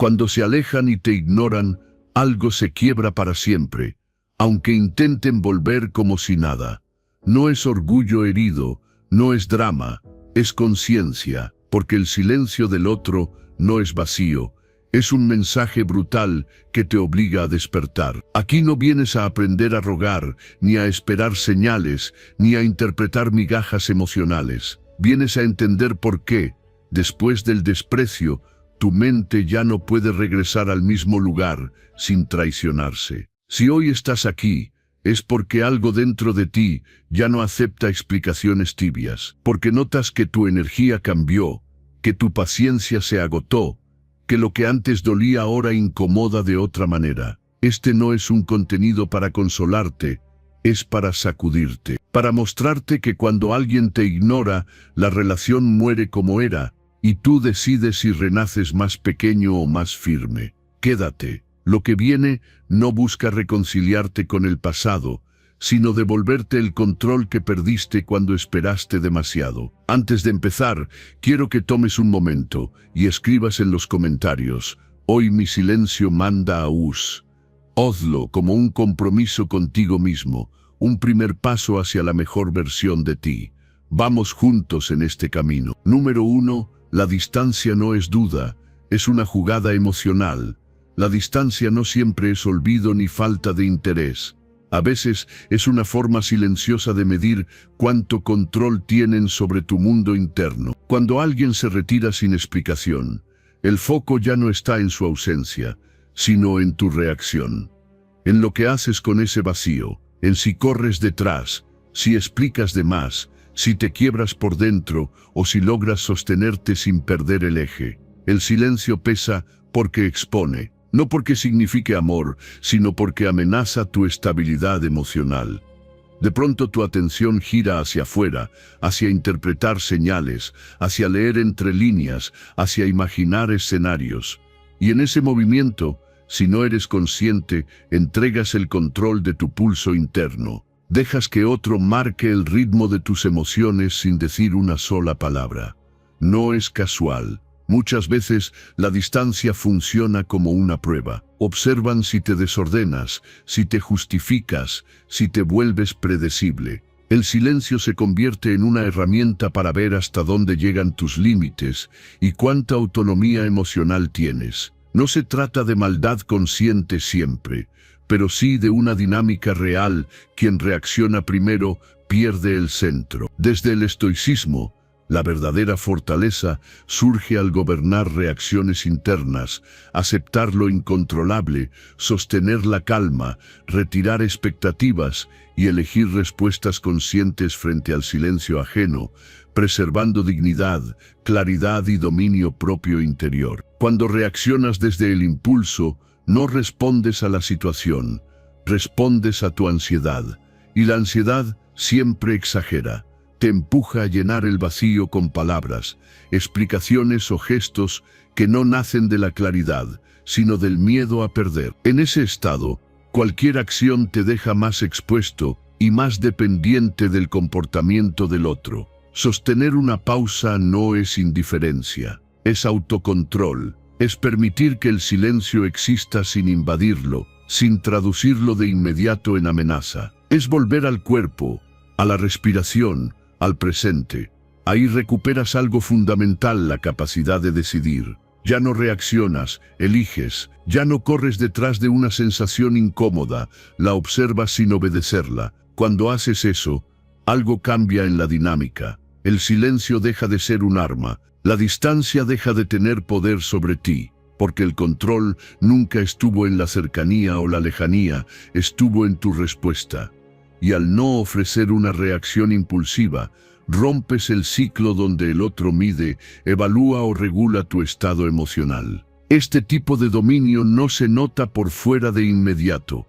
Cuando se alejan y te ignoran, algo se quiebra para siempre, aunque intenten volver como si nada. No es orgullo herido, no es drama, es conciencia, porque el silencio del otro no es vacío, es un mensaje brutal que te obliga a despertar. Aquí no vienes a aprender a rogar, ni a esperar señales, ni a interpretar migajas emocionales. Vienes a entender por qué, después del desprecio, tu mente ya no puede regresar al mismo lugar sin traicionarse. Si hoy estás aquí, es porque algo dentro de ti ya no acepta explicaciones tibias, porque notas que tu energía cambió, que tu paciencia se agotó, que lo que antes dolía ahora incomoda de otra manera. Este no es un contenido para consolarte, es para sacudirte, para mostrarte que cuando alguien te ignora, la relación muere como era, y tú decides si renaces más pequeño o más firme. Quédate. Lo que viene no busca reconciliarte con el pasado, sino devolverte el control que perdiste cuando esperaste demasiado. Antes de empezar, quiero que tomes un momento y escribas en los comentarios: hoy mi silencio manda a Us. Hazlo como un compromiso contigo mismo, un primer paso hacia la mejor versión de ti. Vamos juntos en este camino. Número 1. La distancia no es duda, es una jugada emocional. La distancia no siempre es olvido ni falta de interés. A veces es una forma silenciosa de medir cuánto control tienen sobre tu mundo interno. Cuando alguien se retira sin explicación, el foco ya no está en su ausencia, sino en tu reacción. En lo que haces con ese vacío, en si corres detrás, si explicas de más, si te quiebras por dentro o si logras sostenerte sin perder el eje. El silencio pesa porque expone. No porque signifique amor, sino porque amenaza tu estabilidad emocional. De pronto tu atención gira hacia afuera, hacia interpretar señales, hacia leer entre líneas, hacia imaginar escenarios. Y en ese movimiento, si no eres consciente, entregas el control de tu pulso interno. Dejas que otro marque el ritmo de tus emociones sin decir una sola palabra. No es casual. Muchas veces la distancia funciona como una prueba. Observan si te desordenas, si te justificas, si te vuelves predecible. El silencio se convierte en una herramienta para ver hasta dónde llegan tus límites y cuánta autonomía emocional tienes. No se trata de maldad consciente siempre, pero sí de una dinámica real. Quien reacciona primero pierde el centro. Desde el estoicismo, la verdadera fortaleza surge al gobernar reacciones internas, aceptar lo incontrolable, sostener la calma, retirar expectativas y elegir respuestas conscientes frente al silencio ajeno, preservando dignidad, claridad y dominio propio interior. Cuando reaccionas desde el impulso, no respondes a la situación, respondes a tu ansiedad, y la ansiedad siempre exagera. Te empuja a llenar el vacío con palabras, explicaciones o gestos que no nacen de la claridad, sino del miedo a perder. En ese estado, cualquier acción te deja más expuesto y más dependiente del comportamiento del otro. Sostener una pausa no es indiferencia, es autocontrol, es permitir que el silencio exista sin invadirlo, sin traducirlo de inmediato en amenaza. Es volver al cuerpo, a la respiración, al presente. Ahí recuperas algo fundamental: la capacidad de decidir. Ya no reaccionas, eliges. Ya no corres detrás de una sensación incómoda, la observas sin obedecerla. Cuando haces eso, algo cambia en la dinámica. El silencio deja de ser un arma, la distancia deja de tener poder sobre ti, porque el control nunca estuvo en la cercanía o la lejanía, estuvo en tu respuesta. Y al no ofrecer una reacción impulsiva, rompes el ciclo donde el otro mide, evalúa o regula tu estado emocional. Este tipo de dominio no se nota por fuera de inmediato,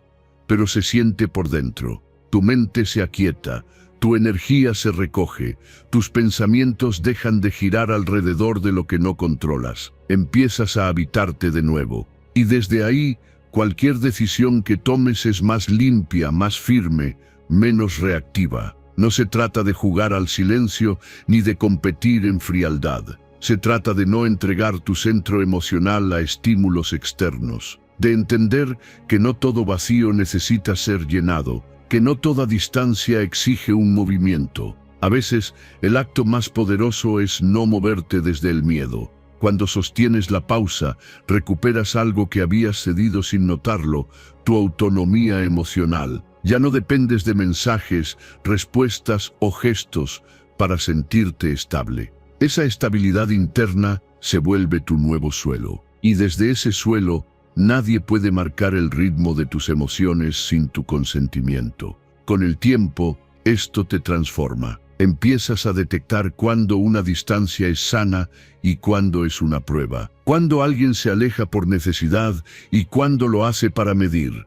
pero se siente por dentro. Tu mente se aquieta, tu energía se recoge, tus pensamientos dejan de girar alrededor de lo que no controlas. Empiezas a habitarte de nuevo. Y desde ahí, cualquier decisión que tomes es más limpia, más firme, menos reactiva. No se trata de jugar al silencio ni de competir en frialdad. Se trata de no entregar tu centro emocional a estímulos externos, de entender que no todo vacío necesita ser llenado, que no toda distancia exige un movimiento. A veces, el acto más poderoso es no moverte desde el miedo. Cuando sostienes la pausa, recuperas algo que habías cedido sin notarlo, tu autonomía emocional. Ya no dependes de mensajes, respuestas o gestos para sentirte estable. Esa estabilidad interna se vuelve tu nuevo suelo. Y desde ese suelo, nadie puede marcar el ritmo de tus emociones sin tu consentimiento. Con el tiempo, esto te transforma. Empiezas a detectar cuándo una distancia es sana y cuándo es una prueba. Cuándo alguien se aleja por necesidad y cuándo lo hace para medir.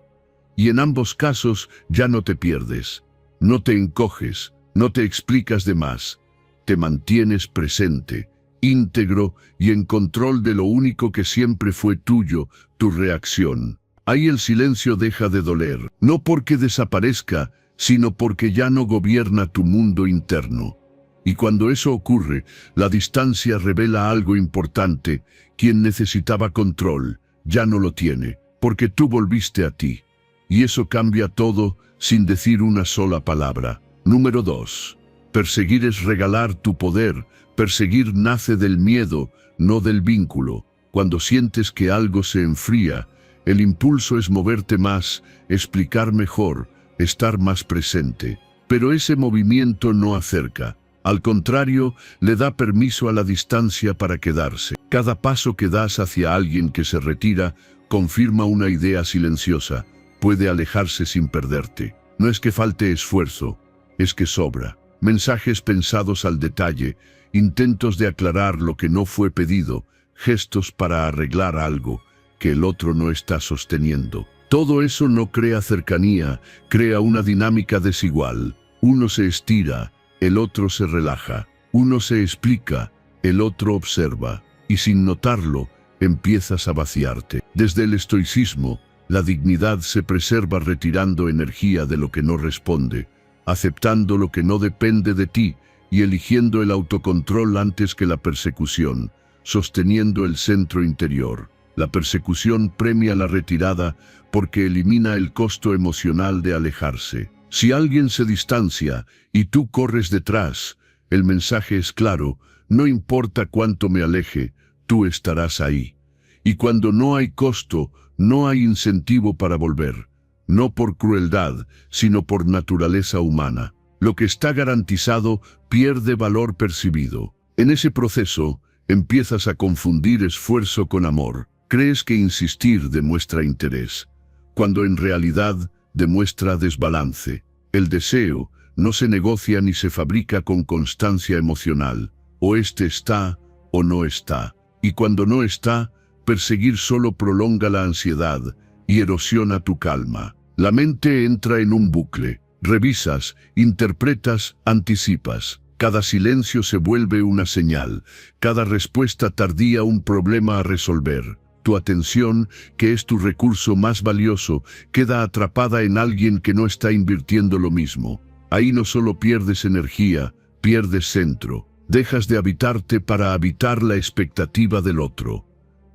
Y en ambos casos ya no te pierdes. No te encoges, no te explicas de más. Te mantienes presente, íntegro y en control de lo único que siempre fue tuyo, tu reacción. Ahí el silencio deja de doler, no porque desaparezca, sino porque ya no gobierna tu mundo interno. Y cuando eso ocurre, la distancia revela algo importante. Quien necesitaba control, ya no lo tiene, porque tú volviste a ti. Y eso cambia todo sin decir una sola palabra. Número 2. Perseguir es regalar tu poder. Perseguir nace del miedo, no del vínculo. Cuando sientes que algo se enfría, el impulso es moverte más, explicar mejor, estar más presente. Pero ese movimiento no acerca. Al contrario, le da permiso a la distancia para quedarse. Cada paso que das hacia alguien que se retira confirma una idea silenciosa. Puede alejarse sin perderte. No es que falte esfuerzo, es que sobra. Mensajes pensados al detalle, intentos de aclarar lo que no fue pedido, gestos para arreglar algo que el otro no está sosteniendo. Todo eso no crea cercanía, crea una dinámica desigual. Uno se estira, el otro se relaja. Uno se explica, el otro observa. Y sin notarlo, empiezas a vaciarte. Desde el estoicismo, la dignidad se preserva retirando energía de lo que no responde, aceptando lo que no depende de ti y eligiendo el autocontrol antes que la persecución, sosteniendo el centro interior. La persecución premia la retirada porque elimina el costo emocional de alejarse. Si alguien se distancia y tú corres detrás, el mensaje es claro: no importa cuánto me aleje, tú estarás ahí. Y cuando no hay costo, no hay incentivo para volver. No por crueldad, sino por naturaleza humana. Lo que está garantizado pierde valor percibido. En ese proceso, empiezas a confundir esfuerzo con amor. Crees que insistir demuestra interés, cuando en realidad demuestra desbalance. El deseo no se negocia ni se fabrica con constancia emocional. O está o no está. Y cuando no está, perseguir solo prolonga la ansiedad y erosiona tu calma. La mente entra en un bucle. Revisas, interpretas, anticipas. Cada silencio se vuelve una señal. Cada respuesta tardía un problema a resolver. Tu atención, que es tu recurso más valioso, queda atrapada en alguien que no está invirtiendo lo mismo. Ahí no solo pierdes energía, pierdes centro. Dejas de habitarte para habitar la expectativa del otro.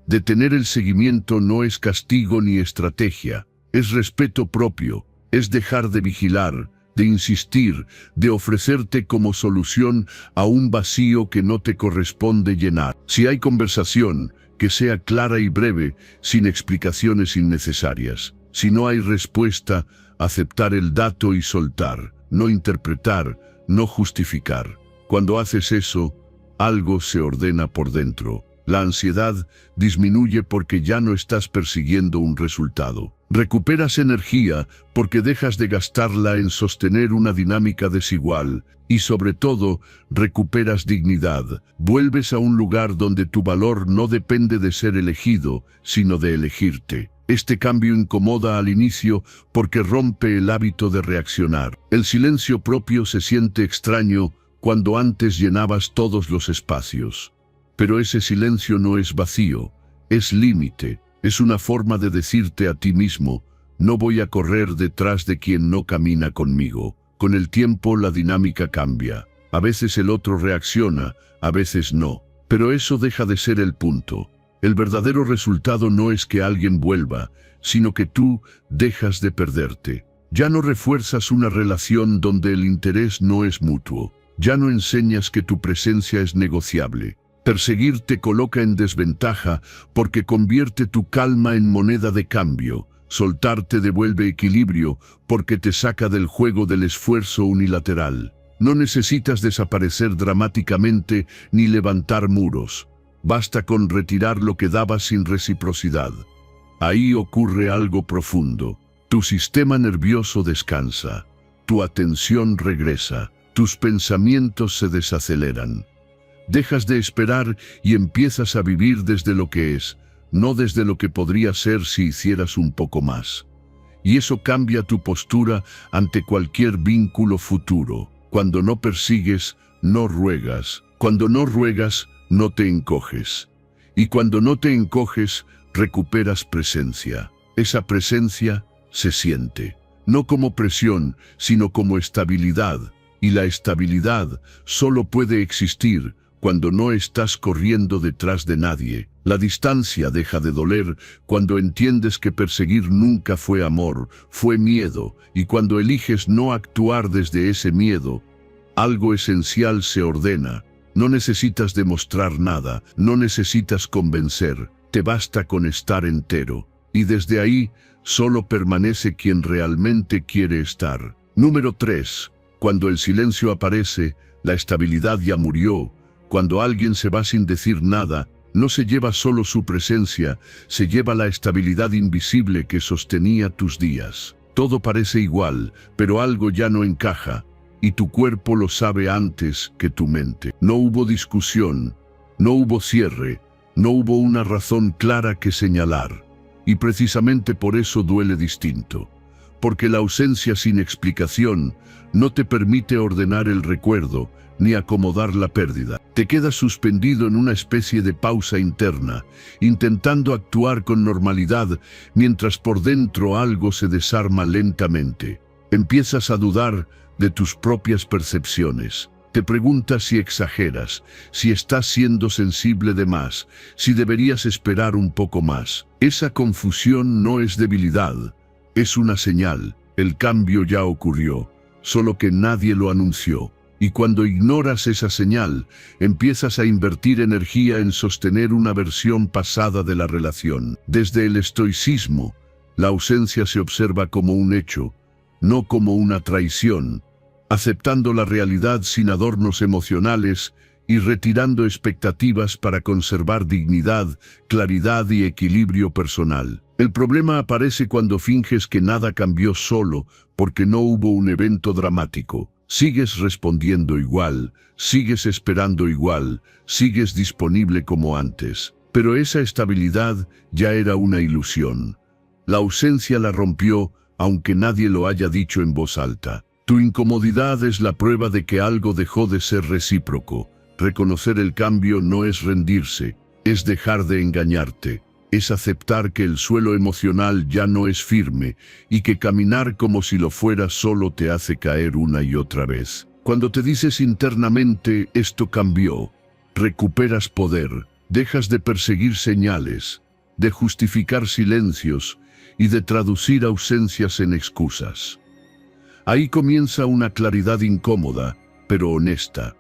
Detener el seguimiento no es castigo ni estrategia, es respeto propio, es dejar de vigilar, de insistir, de ofrecerte como solución a un vacío que no te corresponde llenar. Si hay conversación, que sea clara y breve, sin explicaciones innecesarias. Si no hay respuesta, aceptar el dato y soltar, no interpretar, no justificar. Cuando haces eso, algo se ordena por dentro. La ansiedad disminuye porque ya no estás persiguiendo un resultado. Recuperas energía porque dejas de gastarla en sostener una dinámica desigual y, sobre todo, recuperas dignidad. Vuelves a un lugar donde tu valor no depende de ser elegido, sino de elegirte. Este cambio incomoda al inicio porque rompe el hábito de reaccionar. El silencio propio se siente extraño cuando antes llenabas todos los espacios. Pero ese silencio no es vacío, es límite. Es una forma de decirte a ti mismo: no voy a correr detrás de quien no camina conmigo. Con el tiempo la dinámica cambia. A veces el otro reacciona, a veces no. Pero eso deja de ser el punto. El verdadero resultado no es que alguien vuelva, sino que tú dejas de perderte. Ya no refuerzas una relación donde el interés no es mutuo. Ya no enseñas que tu presencia es negociable. Perseguir te coloca en desventaja porque convierte tu calma en moneda de cambio. Soltar te devuelve equilibrio porque te saca del juego del esfuerzo unilateral. No necesitas desaparecer dramáticamente ni levantar muros. Basta con retirar lo que dabas sin reciprocidad. Ahí ocurre algo profundo. Tu sistema nervioso descansa. Tu atención regresa. Tus pensamientos se desaceleran. Dejas de esperar y empiezas a vivir desde lo que es, no desde lo que podría ser si hicieras un poco más. Y eso cambia tu postura ante cualquier vínculo futuro. Cuando no persigues, no ruegas. Cuando no ruegas, no te encoges. Y cuando no te encoges, recuperas presencia. Esa presencia se siente, no como presión, sino como estabilidad. Y la estabilidad solo puede existir cuando no estás corriendo detrás de nadie. La distancia deja de doler cuando entiendes que perseguir nunca fue amor, fue miedo, y cuando eliges no actuar desde ese miedo, algo esencial se ordena. No necesitas demostrar nada, no necesitas convencer, te basta con estar entero. Y desde ahí, solo permanece quien realmente quiere estar. Número 3. Cuando el silencio aparece, la estabilidad ya murió. Cuando alguien se va sin decir nada, no se lleva solo su presencia, se lleva la estabilidad invisible que sostenía tus días. Todo parece igual, pero algo ya no encaja, y tu cuerpo lo sabe antes que tu mente. No hubo discusión, no hubo cierre, no hubo una razón clara que señalar. Y precisamente por eso duele distinto. Porque la ausencia sin explicación no te permite ordenar el recuerdo, ni acomodar la pérdida. Te quedas suspendido en una especie de pausa interna, intentando actuar con normalidad, mientras por dentro algo se desarma lentamente. Empiezas a dudar de tus propias percepciones. Te preguntas si exageras, si estás siendo sensible de más, si deberías esperar un poco más. Esa confusión no es debilidad, es una señal. El cambio ya ocurrió, solo que nadie lo anunció. Y cuando ignoras esa señal, empiezas a invertir energía en sostener una versión pasada de la relación. Desde el estoicismo, la ausencia se observa como un hecho, no como una traición, aceptando la realidad sin adornos emocionales y retirando expectativas para conservar dignidad, claridad y equilibrio personal. El problema aparece cuando finges que nada cambió solo porque no hubo un evento dramático. Sigues respondiendo igual, sigues esperando igual, sigues disponible como antes. Pero esa estabilidad ya era una ilusión. La ausencia la rompió, aunque nadie lo haya dicho en voz alta. Tu incomodidad es la prueba de que algo dejó de ser recíproco. Reconocer el cambio no es rendirse, es dejar de engañarte. Es aceptar que el suelo emocional ya no es firme y que caminar como si lo fuera solo te hace caer una y otra vez. Cuando te dices internamente esto cambió, recuperas poder, dejas de perseguir señales, de justificar silencios y de traducir ausencias en excusas. Ahí comienza una claridad incómoda, pero honesta.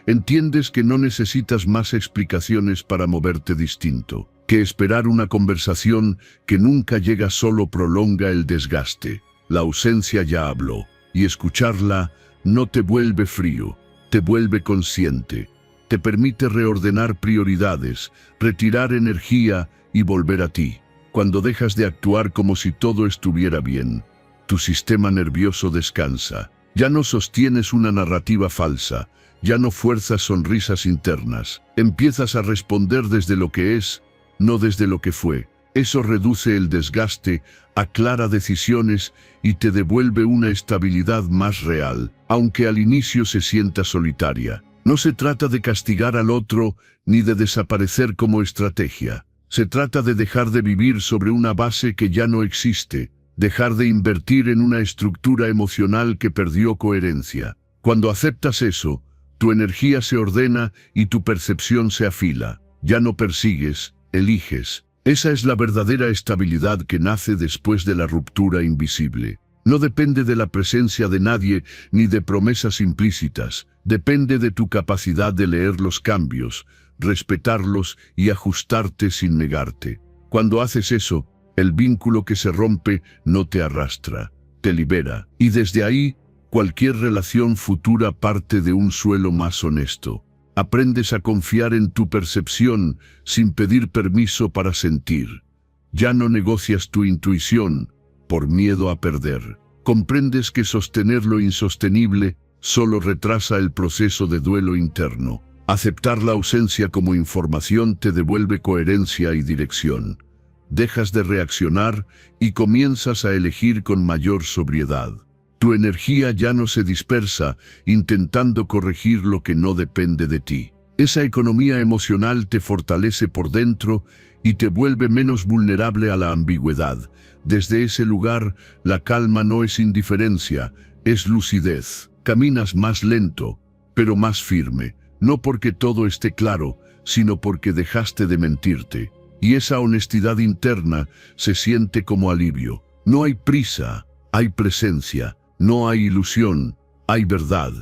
Entiendes que no necesitas más explicaciones para moverte distinto, que esperar una conversación que nunca llega solo prolonga el desgaste. La ausencia ya habló, y escucharla no te vuelve frío, te vuelve consciente, te permite reordenar prioridades, retirar energía y volver a ti. Cuando dejas de actuar como si todo estuviera bien, tu sistema nervioso descansa. Ya no sostienes una narrativa falsa, ya no fuerzas sonrisas internas. Empiezas a responder desde lo que es, no desde lo que fue. Eso reduce el desgaste, aclara decisiones y te devuelve una estabilidad más real, aunque al inicio se sienta solitaria. No se trata de castigar al otro ni de desaparecer como estrategia. Se trata de dejar de vivir sobre una base que ya no existe, dejar de invertir en una estructura emocional que perdió coherencia. Cuando aceptas eso, Tu energía se ordena y tu percepción se afila. Ya no persigues, eliges. Esa es la verdadera estabilidad que nace después de la ruptura invisible. No depende de la presencia de nadie ni de promesas implícitas. Depende de tu capacidad de leer los cambios, respetarlos y ajustarte sin negarte. Cuando haces eso, el vínculo que se rompe no te arrastra, te libera. Y desde ahí, cualquier relación futura parte de un suelo más honesto. Aprendes a confiar en tu percepción sin pedir permiso para sentir. Ya no negocias tu intuición por miedo a perder. Comprendes que sostener lo insostenible solo retrasa el proceso de duelo interno. Aceptar la ausencia como información te devuelve coherencia y dirección. Dejas de reaccionar y comienzas a elegir con mayor sobriedad. Tu energía ya no se dispersa intentando corregir lo que no depende de ti. Esa economía emocional te fortalece por dentro y te vuelve menos vulnerable a la ambigüedad. Desde ese lugar, la calma no es indiferencia, es lucidez. Caminas más lento, pero más firme. No porque todo esté claro, sino porque dejaste de mentirte. Y esa honestidad interna se siente como alivio. No hay prisa, hay presencia. No hay ilusión, hay verdad.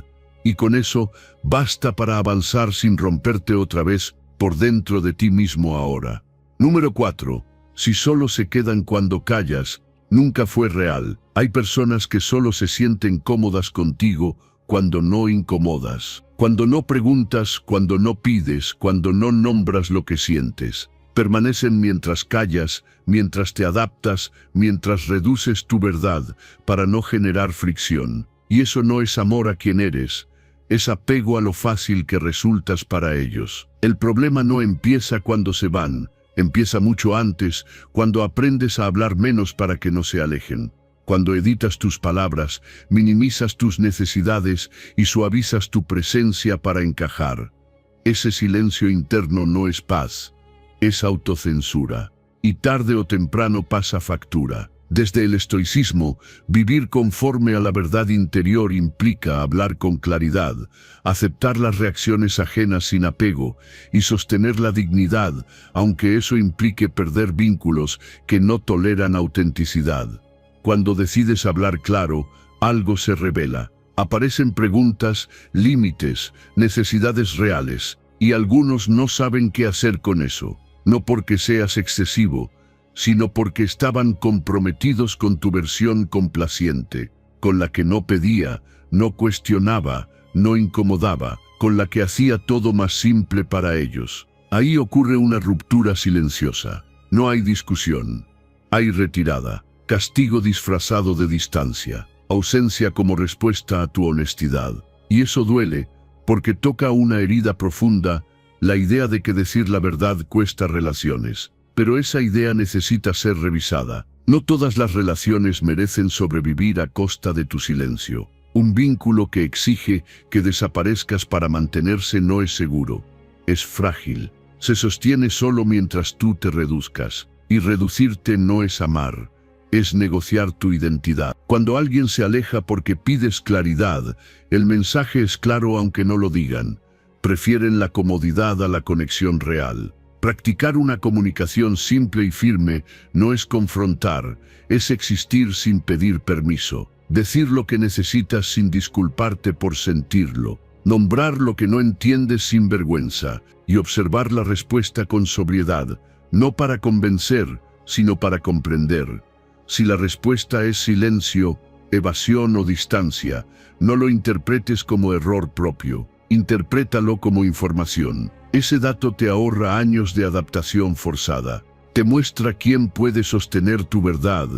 Y con eso basta para avanzar sin romperte otra vez por dentro de ti mismo ahora. Número 4. Si solo se quedan cuando callas, nunca fue real. Hay personas que solo se sienten cómodas contigo cuando no incomodas. Cuando no preguntas, cuando no pides, cuando no nombras lo que sientes. Permanecen mientras callas, mientras te adaptas, mientras reduces tu verdad para no generar fricción. Y eso no es amor a quien eres, es apego a lo fácil que resultas para ellos. El problema no empieza cuando se van, empieza mucho antes, cuando aprendes a hablar menos para que no se alejen. Cuando editas tus palabras, minimizas tus necesidades y suavizas tu presencia para encajar. Ese silencio interno no es paz. Es autocensura, y tarde o temprano pasa factura. Desde el estoicismo, vivir conforme a la verdad interior implica hablar con claridad, aceptar las reacciones ajenas sin apego y sostener la dignidad, aunque eso implique perder vínculos que no toleran autenticidad. Cuando decides hablar claro, algo se revela. Aparecen preguntas, límites, necesidades reales, y algunos no saben qué hacer con eso. No porque seas excesivo, sino porque estaban comprometidos con tu versión complaciente, con la que no pedía, no cuestionaba, no incomodaba, con la que hacía todo más simple para ellos. Ahí ocurre una ruptura silenciosa. No hay discusión, hay retirada, castigo disfrazado de distancia, ausencia como respuesta a tu honestidad. Y eso duele, porque toca una herida profunda. La idea de que decir la verdad cuesta relaciones, pero esa idea necesita ser revisada. No todas las relaciones merecen sobrevivir a costa de tu silencio. Un vínculo que exige que desaparezcas para mantenerse no es seguro, es frágil. Se sostiene solo mientras tú te reduzcas, y reducirte no es amar, es negociar tu identidad. Cuando alguien se aleja porque pides claridad, el mensaje es claro aunque no lo digan. Prefieren la comodidad a la conexión real. Practicar una comunicación simple y firme no es confrontar, es existir sin pedir permiso. Decir lo que necesitas sin disculparte por sentirlo. Nombrar lo que no entiendes sin vergüenza y observar la respuesta con sobriedad, no para convencer, sino para comprender. Si la respuesta es silencio, evasión o distancia, no lo interpretes como error propio. Interprétalo como información. Ese dato te ahorra años de adaptación forzada. Te muestra quién puede sostener tu verdad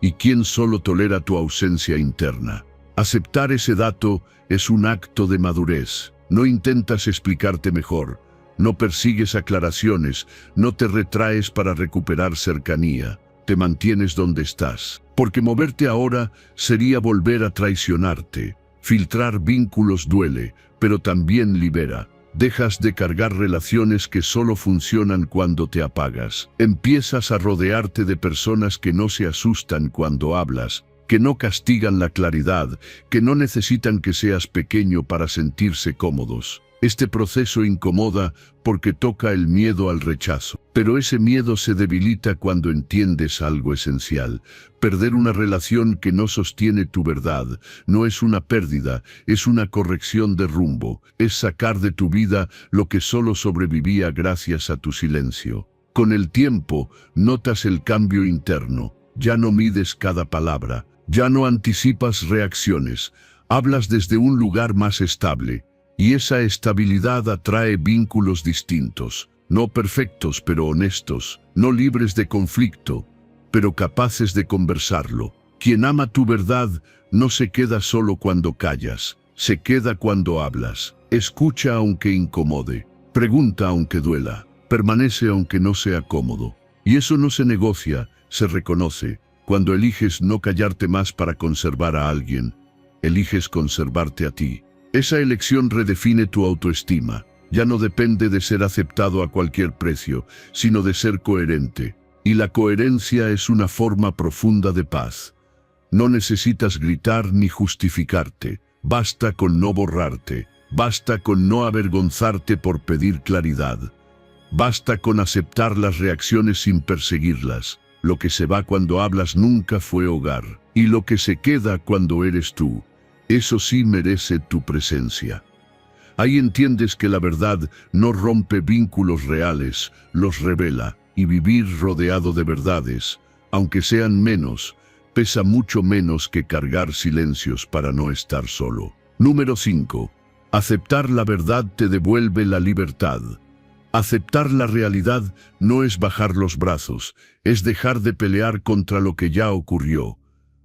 y quién solo tolera tu ausencia interna. Aceptar ese dato es un acto de madurez. No intentas explicarte mejor, no persigues aclaraciones, no te retraes para recuperar cercanía. Te mantienes donde estás. Porque moverte ahora sería volver a traicionarte. Filtrar vínculos duele, pero también libera. Dejas de cargar relaciones que solo funcionan cuando te apagas. Empiezas a rodearte de personas que no se asustan cuando hablas, que no castigan la claridad, que no necesitan que seas pequeño para sentirse cómodos. Este proceso incomoda porque toca el miedo al rechazo. Pero ese miedo se debilita cuando entiendes algo esencial. Perder una relación que no sostiene tu verdad no es una pérdida, es una corrección de rumbo. Es sacar de tu vida lo que solo sobrevivía gracias a tu silencio. Con el tiempo, notas el cambio interno. Ya no mides cada palabra, ya no anticipas reacciones. Hablas desde un lugar más estable. Y esa estabilidad atrae vínculos distintos, no perfectos pero honestos, no libres de conflicto, pero capaces de conversarlo. Quien ama tu verdad no se queda solo cuando callas, se queda cuando hablas. Escucha aunque incomode, pregunta aunque duela, permanece aunque no sea cómodo. Y eso no se negocia, se reconoce. Cuando eliges no callarte más para conservar a alguien, eliges conservarte a ti. Esa elección redefine tu autoestima. Ya no depende de ser aceptado a cualquier precio, sino de ser coherente. Y la coherencia es una forma profunda de paz. No necesitas gritar ni justificarte. Basta con no borrarte. Basta con no avergonzarte por pedir claridad. Basta con aceptar las reacciones sin perseguirlas. Lo que se va cuando hablas nunca fue hogar. Y lo que se queda cuando eres tú. Eso sí merece tu presencia. Ahí entiendes que la verdad no rompe vínculos reales, los revela, y vivir rodeado de verdades, aunque sean menos, pesa mucho menos que cargar silencios para no estar solo. Número 5. Aceptar la verdad te devuelve la libertad. Aceptar la realidad no es bajar los brazos, es dejar de pelear contra lo que ya ocurrió.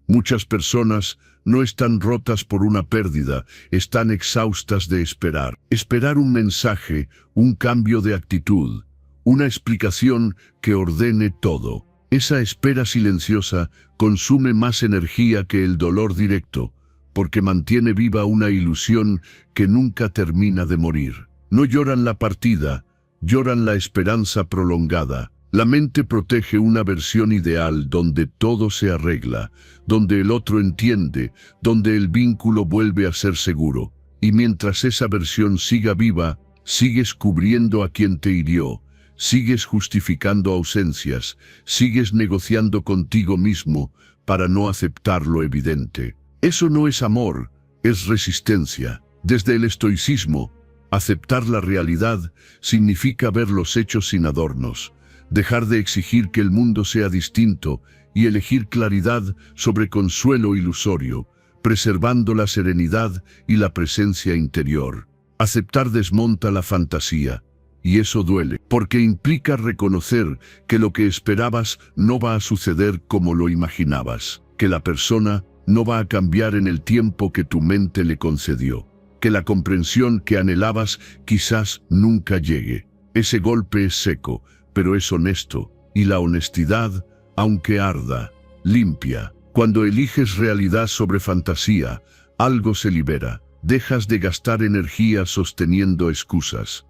Muchas personas no están rotas por una pérdida, están exhaustas de esperar. Esperar un mensaje, un cambio de actitud, una explicación que ordene todo. Esa espera silenciosa consume más energía que el dolor directo, porque mantiene viva una ilusión que nunca termina de morir. No lloran la partida, lloran la esperanza prolongada. La mente protege una versión ideal donde todo se arregla, donde el otro entiende, donde el vínculo vuelve a ser seguro. Y mientras esa versión siga viva, sigues cubriendo a quien te hirió, sigues justificando ausencias, sigues negociando contigo mismo para no aceptar lo evidente. Eso no es amor, es resistencia. Desde el estoicismo, aceptar la realidad significa ver los hechos sin adornos. Dejar de exigir que el mundo sea distinto y elegir claridad sobre consuelo ilusorio, preservando la serenidad y la presencia interior. Aceptar desmonta la fantasía, y eso duele, porque implica reconocer que lo que esperabas no va a suceder como lo imaginabas, que la persona no va a cambiar en el tiempo que tu mente le concedió, que la comprensión que anhelabas quizás nunca llegue. Ese golpe es seco, pero es honesto, y la honestidad, aunque arda, limpia. Cuando eliges realidad sobre fantasía, algo se libera. Dejas de gastar energía sosteniendo excusas.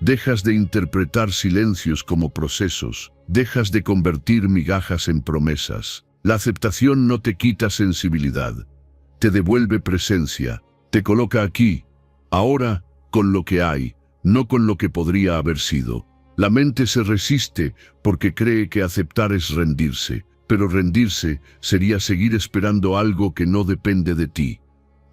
Dejas de interpretar silencios como procesos. Dejas de convertir migajas en promesas. La aceptación no te quita sensibilidad. Te devuelve presencia. Te coloca aquí, ahora, con lo que hay, no con lo que podría haber sido. La mente se resiste porque cree que aceptar es rendirse, pero rendirse sería seguir esperando algo que no depende de ti.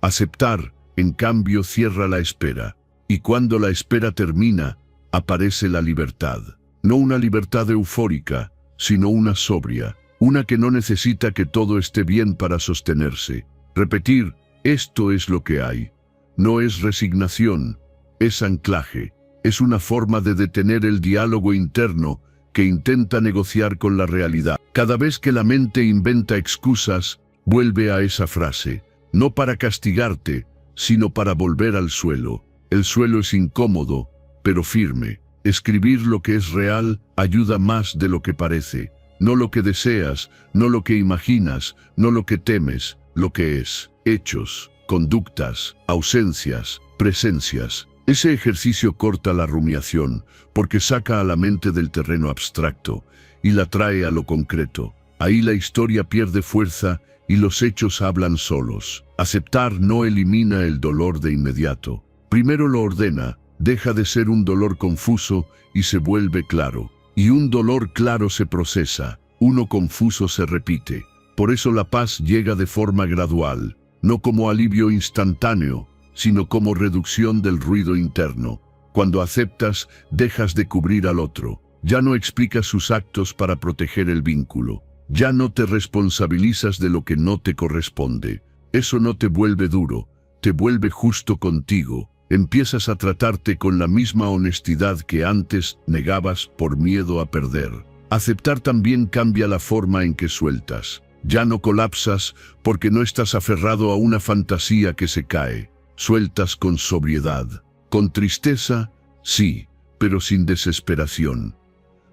Aceptar, en cambio, cierra la espera, y cuando la espera termina, aparece la libertad. No una libertad eufórica, sino una sobria, una que no necesita que todo esté bien para sostenerse. Repetir, esto es lo que hay, no es resignación, es anclaje. Es una forma de detener el diálogo interno que intenta negociar con la realidad. Cada vez que la mente inventa excusas, vuelve a esa frase, no para castigarte, sino para volver al suelo. El suelo es incómodo, pero firme. Escribir lo que es real ayuda más de lo que parece. No lo que deseas, no lo que imaginas, no lo que temes, lo que es. Hechos, conductas, ausencias, presencias. Ese ejercicio corta la rumiación, porque saca a la mente del terreno abstracto y la trae a lo concreto. Ahí la historia pierde fuerza y los hechos hablan solos. Aceptar no elimina el dolor de inmediato. Primero lo ordena, deja de ser un dolor confuso y se vuelve claro. Y un dolor claro se procesa, uno confuso se repite. Por eso la paz llega de forma gradual, no como alivio instantáneo, sino como reducción del ruido interno. Cuando aceptas, dejas de cubrir al otro. Ya no explicas sus actos para proteger el vínculo. Ya no te responsabilizas de lo que no te corresponde. Eso no te vuelve duro, te vuelve justo contigo. Empiezas a tratarte con la misma honestidad que antes negabas por miedo a perder. Aceptar también cambia la forma en que sueltas. Ya no colapsas porque no estás aferrado a una fantasía que se cae. Sueltas con sobriedad. Con tristeza, sí, pero sin desesperación.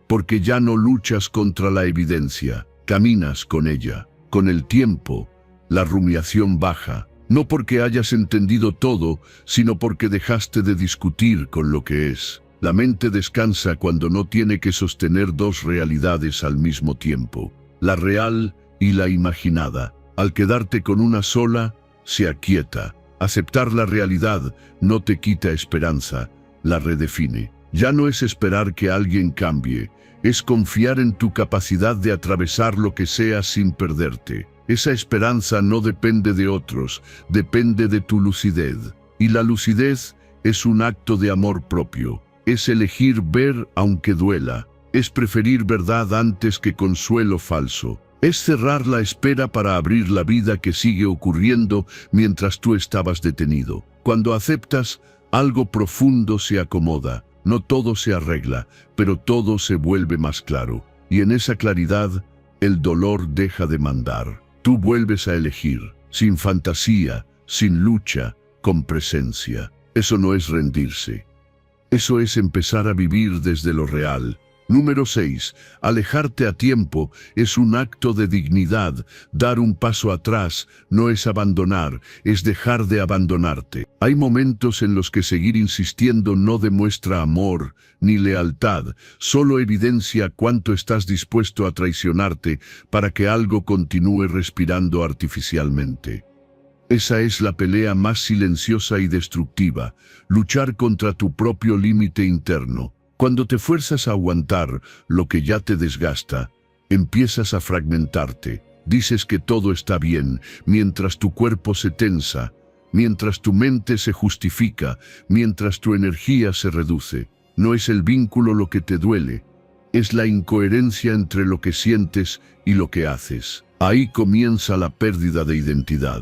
Porque ya no luchas contra la evidencia, caminas con ella. Con el tiempo, la rumiación baja. No porque hayas entendido todo, sino porque dejaste de discutir con lo que es. La mente descansa cuando no tiene que sostener dos realidades al mismo tiempo, la real y la imaginada. Al quedarte con una sola, se aquieta. Aceptar la realidad no te quita esperanza, la redefine. Ya no es esperar que alguien cambie, es confiar en tu capacidad de atravesar lo que sea sin perderte. Esa esperanza no depende de otros, depende de tu lucidez. Y la lucidez es un acto de amor propio. Es elegir ver aunque duela. Es preferir verdad antes que consuelo falso. Es cerrar la espera para abrir la vida que sigue ocurriendo mientras tú estabas detenido. Cuando aceptas, algo profundo se acomoda. No todo se arregla, pero todo se vuelve más claro. Y en esa claridad, el dolor deja de mandar. Tú vuelves a elegir, sin fantasía, sin lucha, con presencia. Eso no es rendirse. Eso es empezar a vivir desde lo real. Número 6. Alejarte a tiempo es un acto de dignidad. Dar un paso atrás no es abandonar, es dejar de abandonarte. Hay momentos en los que seguir insistiendo no demuestra amor ni lealtad, solo evidencia cuánto estás dispuesto a traicionarte para que algo continúe respirando artificialmente. Esa es la pelea más silenciosa y destructiva, luchar contra tu propio límite interno. Cuando te fuerzas a aguantar lo que ya te desgasta, empiezas a fragmentarte. Dices que todo está bien, mientras tu cuerpo se tensa, mientras tu mente se justifica, mientras tu energía se reduce. No es el vínculo lo que te duele, es la incoherencia entre lo que sientes y lo que haces. Ahí comienza la pérdida de identidad.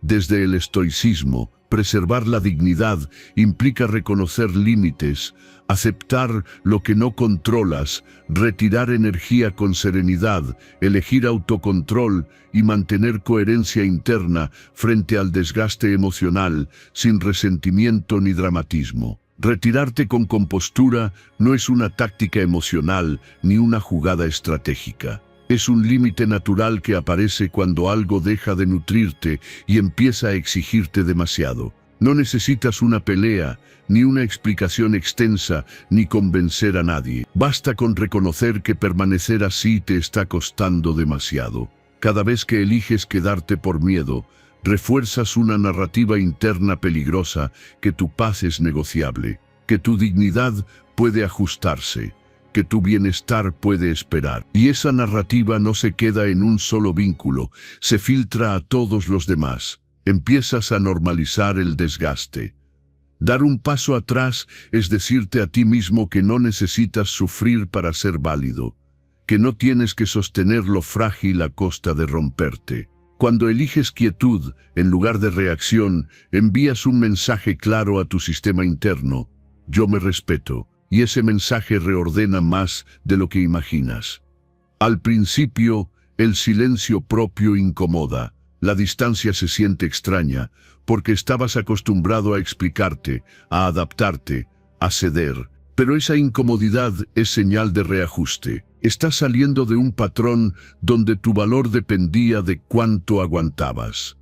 Desde el estoicismo, preservar la dignidad implica reconocer límites, aceptar lo que no controlas, retirar energía con serenidad, elegir autocontrol y mantener coherencia interna frente al desgaste emocional, sin resentimiento ni dramatismo. Retirarte con compostura no es una táctica emocional ni una jugada estratégica. Es un límite natural que aparece cuando algo deja de nutrirte y empieza a exigirte demasiado. No necesitas una pelea, ni una explicación extensa, ni convencer a nadie. Basta con reconocer que permanecer así te está costando demasiado. Cada vez que eliges quedarte por miedo, refuerzas una narrativa interna peligrosa que tu paz es negociable, que tu dignidad puede ajustarse, que tu bienestar puede esperar. Y esa narrativa no se queda en un solo vínculo, se filtra a todos los demás. Empiezas a normalizar el desgaste. Dar un paso atrás es decirte a ti mismo que no necesitas sufrir para ser válido, que no tienes que sostener lo frágil a costa de romperte. Cuando eliges quietud en lugar de reacción, envías un mensaje claro a tu sistema interno: yo me respeto. Y ese mensaje reordena más de lo que imaginas. Al principio, el silencio propio incomoda. La distancia se siente extraña, porque estabas acostumbrado a explicarte, a adaptarte, a ceder. Pero esa incomodidad es señal de reajuste. Estás saliendo de un patrón donde tu valor dependía de cuánto aguantabas.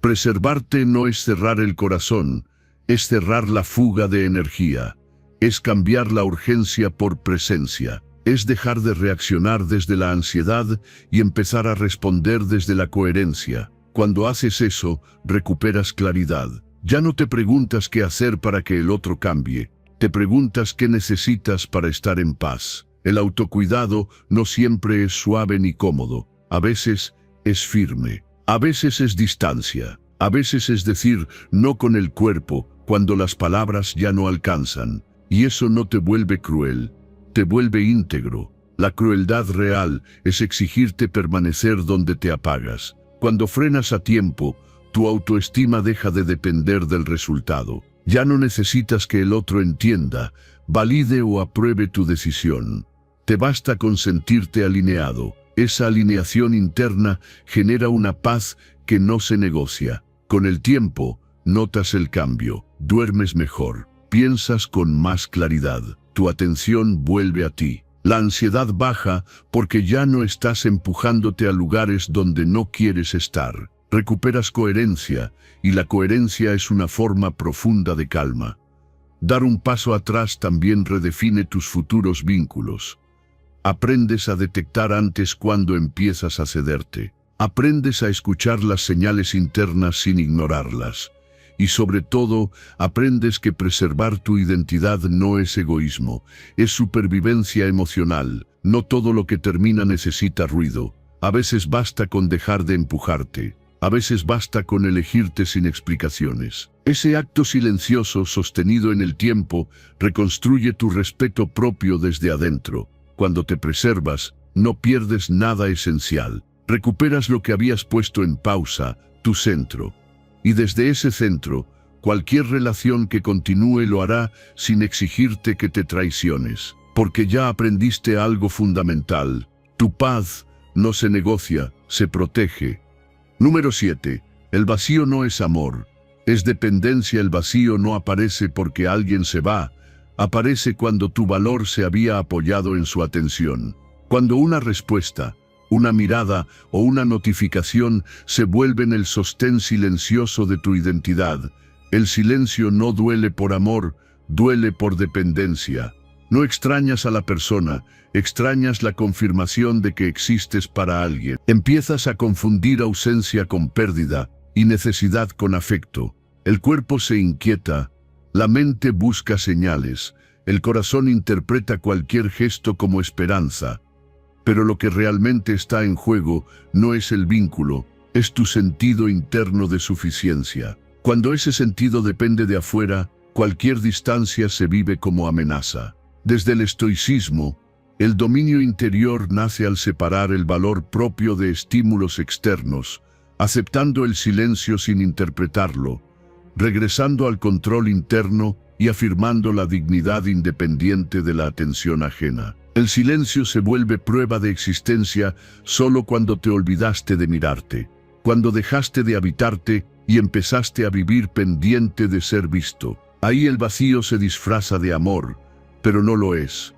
Preservarte no es cerrar el corazón, es cerrar la fuga de energía. Es cambiar la urgencia por presencia. Es dejar de reaccionar desde la ansiedad y empezar a responder desde la coherencia. Cuando haces eso, recuperas claridad. Ya no te preguntas qué hacer para que el otro cambie. Te preguntas qué necesitas para estar en paz. El autocuidado no siempre es suave ni cómodo. A veces es firme. A veces es distancia. A veces es decir no con el cuerpo cuando las palabras ya no alcanzan. Y eso no te vuelve cruel. Te vuelve íntegro. La crueldad real es exigirte permanecer donde te apagas. Cuando frenas a tiempo, tu autoestima deja de depender del resultado. Ya no necesitas que el otro entienda, valide o apruebe tu decisión. Te basta con sentirte alineado. Esa alineación interna genera una paz que no se negocia. Con el tiempo, notas el cambio, duermes mejor, piensas con más claridad. Tu atención vuelve a ti. La ansiedad baja porque ya no estás empujándote a lugares donde no quieres estar. Recuperas coherencia, y la coherencia es una forma profunda de calma. Dar un paso atrás también redefine tus futuros vínculos. Aprendes a detectar antes cuando empiezas a cederte. Aprendes a escuchar las señales internas sin ignorarlas. Y sobre todo, aprendes que preservar tu identidad no es egoísmo, es supervivencia emocional. No todo lo que termina necesita ruido. A veces basta con dejar de empujarte. A veces basta con elegirte sin explicaciones. Ese acto silencioso, sostenido en el tiempo, reconstruye tu respeto propio desde adentro. Cuando te preservas, no pierdes nada esencial. Recuperas lo que habías puesto en pausa, tu centro. Y desde ese centro, cualquier relación que continúe lo hará sin exigirte que te traiciones. Porque ya aprendiste algo fundamental. Tu paz no se negocia, se protege. Número 7. El vacío no es amor. Es dependencia. El vacío no aparece porque alguien se va. Aparece cuando tu valor se había apoyado en su atención. Cuando una respuesta, una mirada o una notificación se vuelven el sostén silencioso de tu identidad. El silencio no duele por amor, duele por dependencia. No extrañas a la persona, extrañas la confirmación de que existes para alguien. Empiezas a confundir ausencia con pérdida y necesidad con afecto. El cuerpo se inquieta, la mente busca señales, el corazón interpreta cualquier gesto como esperanza. Pero lo que realmente está en juego no es el vínculo, es tu sentido interno de suficiencia. Cuando ese sentido depende de afuera, cualquier distancia se vive como amenaza. Desde el estoicismo, el dominio interior nace al separar el valor propio de estímulos externos, aceptando el silencio sin interpretarlo, regresando al control interno y afirmando la dignidad independiente de la atención ajena. El silencio se vuelve prueba de existencia solo cuando te olvidaste de mirarte, cuando dejaste de habitarte y empezaste a vivir pendiente de ser visto. Ahí el vacío se disfraza de amor, pero no lo es.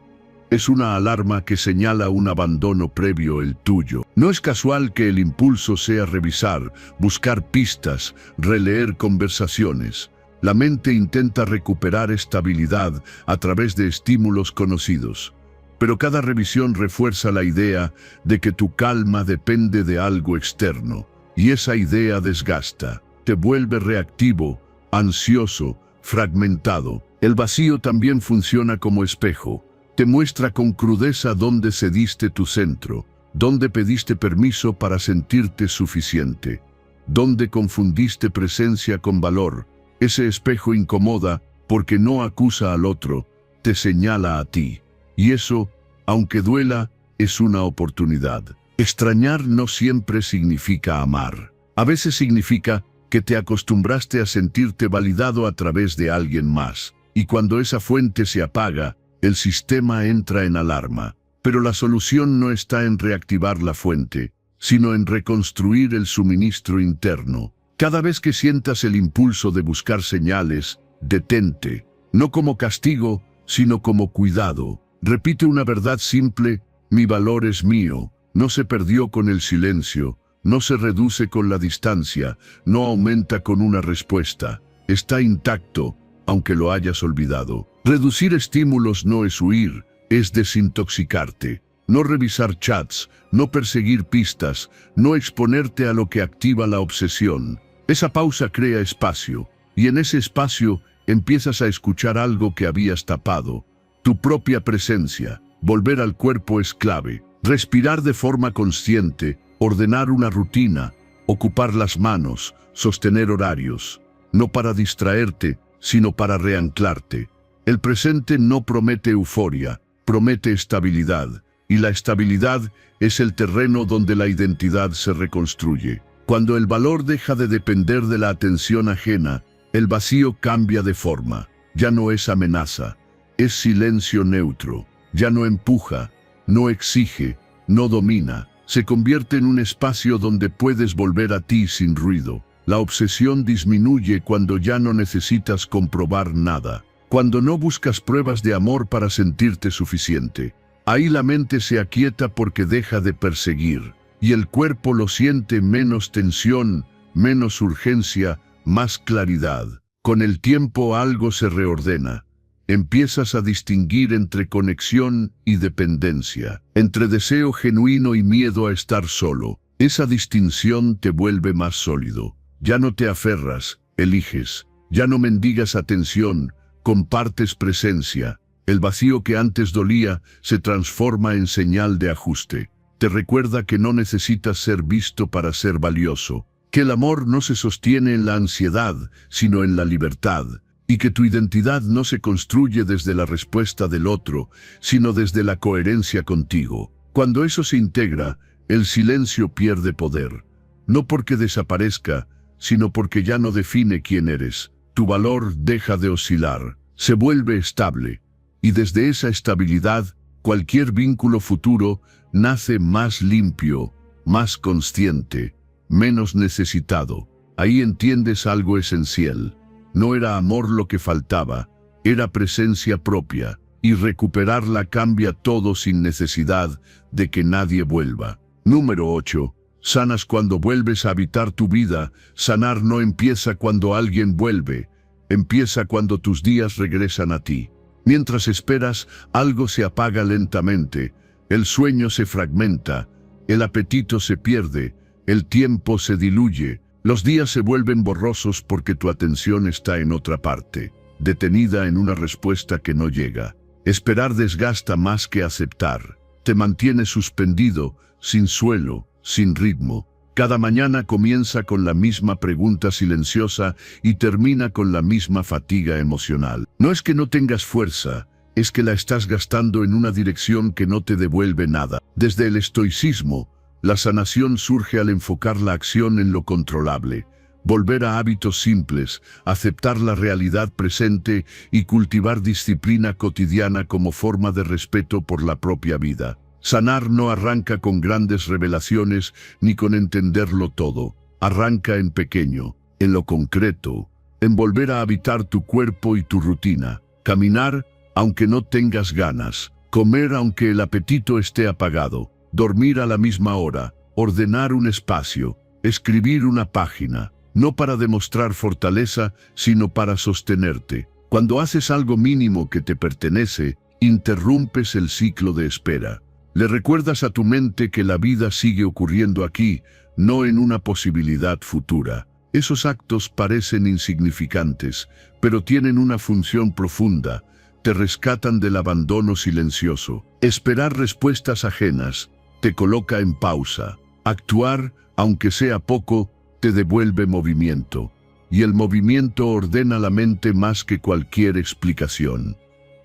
Es una alarma que señala un abandono previo el tuyo. No es casual que el impulso sea revisar, buscar pistas, releer conversaciones. La mente intenta recuperar estabilidad a través de estímulos conocidos. Pero cada revisión refuerza la idea de que tu calma depende de algo externo. Y esa idea desgasta, te vuelve reactivo, ansioso, fragmentado. El vacío también funciona como espejo. Te muestra con crudeza dónde cediste tu centro, dónde pediste permiso para sentirte suficiente, dónde confundiste presencia con valor. Ese espejo incomoda porque no acusa al otro, te señala a ti. Y eso, aunque duela, es una oportunidad. Extrañar no siempre significa amar. A veces significa que te acostumbraste a sentirte validado a través de alguien más. Y cuando esa fuente se apaga, el sistema entra en alarma. Pero la solución no está en reactivar la fuente, sino en reconstruir el suministro interno. Cada vez que sientas el impulso de buscar señales, detente, no como castigo, sino como cuidado. Repite una verdad simple: mi valor es mío. No se perdió con el silencio, no se reduce con la distancia, no aumenta con una respuesta. Está intacto, aunque lo hayas olvidado. Reducir estímulos no es huir, es desintoxicarte. No revisar chats, no perseguir pistas, no exponerte a lo que activa la obsesión. Esa pausa crea espacio, y en ese espacio empiezas a escuchar algo que habías tapado. Tu propia presencia. Volver al cuerpo es clave. Respirar de forma consciente, ordenar una rutina, ocupar las manos, sostener horarios. No para distraerte, sino para reanclarte. El presente no promete euforia, promete estabilidad. Y la estabilidad es el terreno donde la identidad se reconstruye. Cuando el valor deja de depender de la atención ajena, el vacío cambia de forma. Ya no es amenaza, es silencio neutro. Ya no empuja, no exige, no domina. Se convierte en un espacio donde puedes volver a ti sin ruido. La obsesión disminuye cuando ya no necesitas comprobar nada. Cuando no buscas pruebas de amor para sentirte suficiente. Ahí la mente se aquieta porque deja de perseguir, y el cuerpo lo siente: menos tensión, menos urgencia, más claridad. Con el tiempo algo se reordena. Empiezas a distinguir entre conexión y dependencia, entre deseo genuino y miedo a estar solo. Esa distinción te vuelve más sólido. Ya no te aferras, eliges. Ya no mendigas atención, compartes presencia. El vacío que antes dolía se transforma en señal de ajuste. Te recuerda que no necesitas ser visto para ser valioso, que el amor no se sostiene en la ansiedad, sino en la libertad, y que tu identidad no se construye desde la respuesta del otro, sino desde la coherencia contigo. Cuando eso se integra, el silencio pierde poder, no porque desaparezca, sino porque ya no define quién eres. Tu valor deja de oscilar, se vuelve estable. Y desde esa estabilidad, cualquier vínculo futuro nace más limpio, más consciente, menos necesitado. Ahí entiendes algo esencial. No era amor lo que faltaba, era presencia propia, y recuperarla cambia todo sin necesidad de que nadie vuelva. Número 8. Sanas cuando vuelves a habitar tu vida. Sanar no empieza cuando alguien vuelve, empieza cuando tus días regresan a ti. Mientras esperas, algo se apaga lentamente, el sueño se fragmenta, el apetito se pierde, el tiempo se diluye, los días se vuelven borrosos porque tu atención está en otra parte, detenida en una respuesta que no llega. Esperar desgasta más que aceptar, te mantiene suspendido, sin suelo, sin ritmo. Cada mañana comienza con la misma pregunta silenciosa y termina con la misma fatiga emocional. No es que no tengas fuerza, es que la estás gastando en una dirección que no te devuelve nada. Desde el estoicismo, la sanación surge al enfocar la acción en lo controlable, volver a hábitos simples, aceptar la realidad presente y cultivar disciplina cotidiana como forma de respeto por la propia vida. Sanar no arranca con grandes revelaciones ni con entenderlo todo. Arranca en pequeño, en lo concreto, en volver a habitar tu cuerpo y tu rutina. Caminar aunque no tengas ganas, comer aunque el apetito esté apagado, dormir a la misma hora, ordenar un espacio, escribir una página, no para demostrar fortaleza, sino para sostenerte. Cuando haces algo mínimo que te pertenece, interrumpes el ciclo de espera. Le recuerdas a tu mente que la vida sigue ocurriendo aquí, no en una posibilidad futura. Esos actos parecen insignificantes, pero tienen una función profunda. Te rescatan del abandono silencioso. Esperar respuestas ajenas te coloca en pausa. Actuar, aunque sea poco, te devuelve movimiento. Y el movimiento ordena la mente más que cualquier explicación.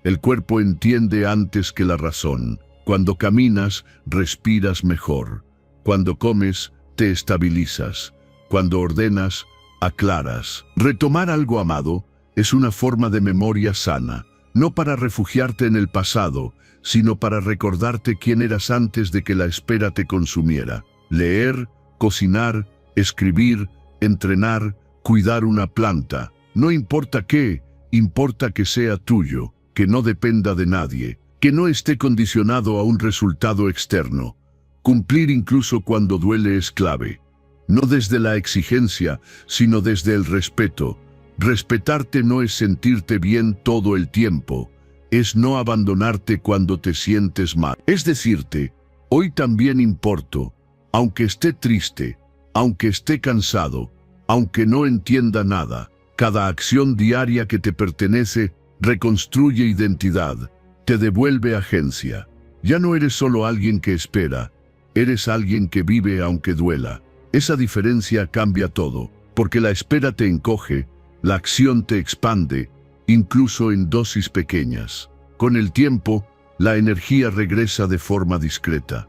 El cuerpo entiende antes que la razón. Cuando caminas, respiras mejor. Cuando comes, te estabilizas. Cuando ordenas, aclaras. Retomar algo amado es una forma de memoria sana, no para refugiarte en el pasado, sino para recordarte quién eras antes de que la espera te consumiera. Leer, cocinar, escribir, entrenar, cuidar una planta. No importa qué, importa que sea tuyo, que no dependa de nadie, que no esté condicionado a un resultado externo. Cumplir incluso cuando duele es clave. No desde la exigencia, sino desde el respeto. Respetarte no es sentirte bien todo el tiempo, es no abandonarte cuando te sientes mal. Es decirte, hoy también importo, aunque esté triste, aunque esté cansado, aunque no entienda nada. Cada acción diaria que te pertenece reconstruye identidad, te devuelve agencia. Ya no eres solo alguien que espera, eres alguien que vive aunque duela. Esa diferencia cambia todo, porque la espera te encoge, la acción te expande, incluso en dosis pequeñas. Con el tiempo, la energía regresa de forma discreta.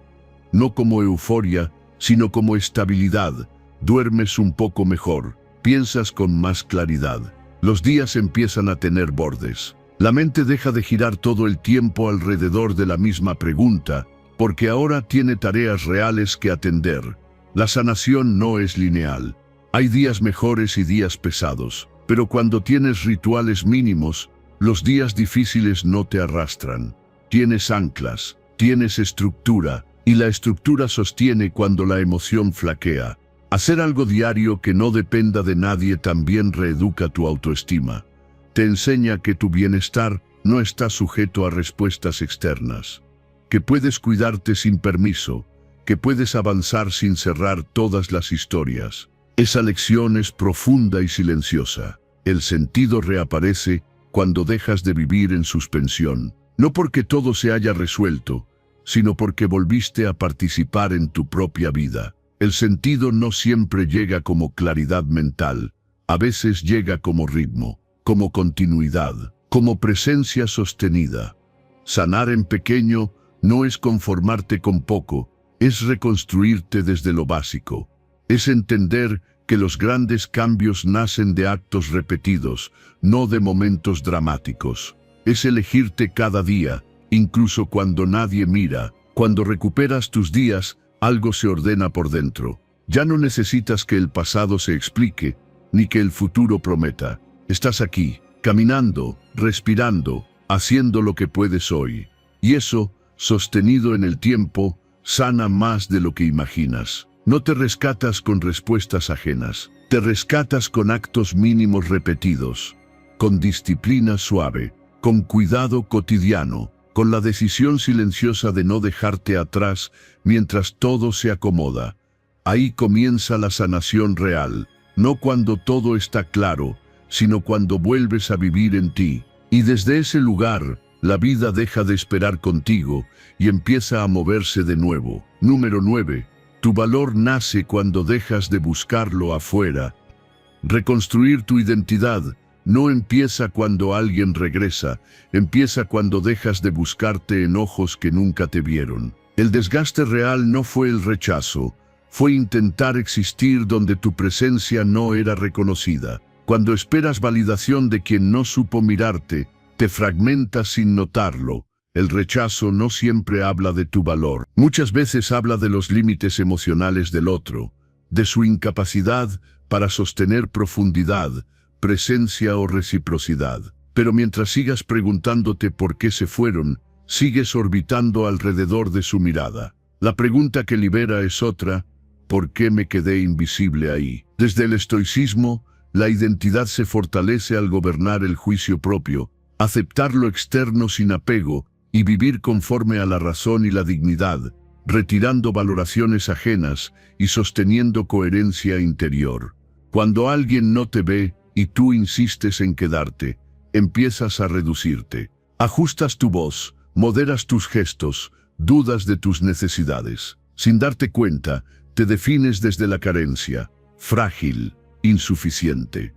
No como euforia, sino como estabilidad. Duermes un poco mejor, piensas con más claridad. Los días empiezan a tener bordes. La mente deja de girar todo el tiempo alrededor de la misma pregunta, porque ahora tiene tareas reales que atender. La sanación no es lineal. Hay días mejores y días pesados, pero cuando tienes rituales mínimos, los días difíciles no te arrastran. Tienes anclas, tienes estructura, y la estructura sostiene cuando la emoción flaquea. Hacer algo diario que no dependa de nadie también reeduca tu autoestima. Te enseña que tu bienestar no está sujeto a respuestas externas, que puedes cuidarte sin permiso, que puedes avanzar sin cerrar todas las historias. Esa lección es profunda y silenciosa. El sentido reaparece cuando dejas de vivir en suspensión, no porque todo se haya resuelto, sino porque volviste a participar en tu propia vida. El sentido no siempre llega como claridad mental, a veces llega como ritmo, como continuidad, como presencia sostenida. Sanar en pequeño no es conformarte con poco, es reconstruirte desde lo básico. Es entender que los grandes cambios nacen de actos repetidos, no de momentos dramáticos. Es elegirte cada día, incluso cuando nadie mira. Cuando recuperas tus días, algo se ordena por dentro. Ya no necesitas que el pasado se explique, ni que el futuro prometa. Estás aquí, caminando, respirando, haciendo lo que puedes hoy. Y eso, sostenido en el tiempo, sana más de lo que imaginas. No te rescatas con respuestas ajenas, te rescatas con actos mínimos repetidos, con disciplina suave, con cuidado cotidiano, con la decisión silenciosa de no dejarte atrás mientras todo se acomoda. Ahí comienza la sanación real, no cuando todo está claro, sino cuando vuelves a vivir en ti. Y desde ese lugar, la vida deja de esperar contigo y empieza a moverse de nuevo. Número 9. Tu valor nace cuando dejas de buscarlo afuera. Reconstruir tu identidad no empieza cuando alguien regresa, empieza cuando dejas de buscarte en ojos que nunca te vieron. El desgaste real no fue el rechazo, fue intentar existir donde tu presencia no era reconocida. Cuando esperas validación de quien no supo mirarte, te fragmentas sin notarlo. El rechazo no siempre habla de tu valor. Muchas veces habla de los límites emocionales del otro, de su incapacidad para sostener profundidad, presencia o reciprocidad. Pero mientras sigas preguntándote por qué se fueron, sigues orbitando alrededor de su mirada. La pregunta que libera es otra: ¿por qué me quedé invisible ahí? Desde el estoicismo, la identidad se fortalece al gobernar el juicio propio, aceptar lo externo sin apego y vivir conforme a la razón y la dignidad, retirando valoraciones ajenas y sosteniendo coherencia interior. Cuando alguien no te ve y tú insistes en quedarte, empiezas a reducirte. Ajustas tu voz, moderas tus gestos, dudas de tus necesidades. Sin darte cuenta, te defines desde la carencia. Frágil, insuficiente,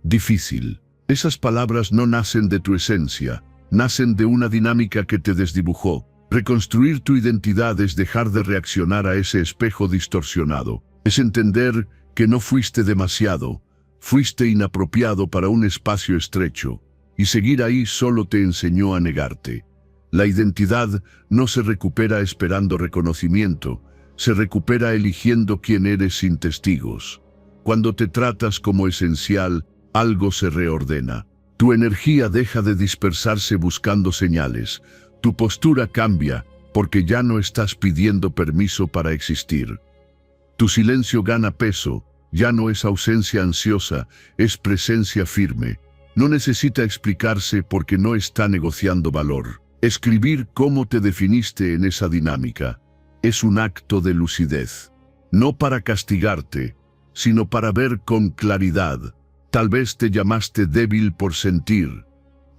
difícil. Esas palabras no nacen de tu esencia, nacen de una dinámica que te desdibujó. Reconstruir tu identidad es dejar de reaccionar a ese espejo distorsionado. Es entender que no fuiste demasiado, fuiste inapropiado para un espacio estrecho, y seguir ahí solo te enseñó a negarte. La identidad no se recupera esperando reconocimiento, se recupera eligiendo quién eres sin testigos. Cuando te tratas como esencial, algo se reordena. Tu energía deja de dispersarse buscando señales. Tu postura cambia porque ya no estás pidiendo permiso para existir. Tu silencio gana peso, ya no es ausencia ansiosa, es presencia firme. No necesita explicarse porque no está negociando valor. Escribir cómo te definiste en esa dinámica es un acto de lucidez. No para castigarte, sino para ver con claridad. Tal vez te llamaste débil por sentir,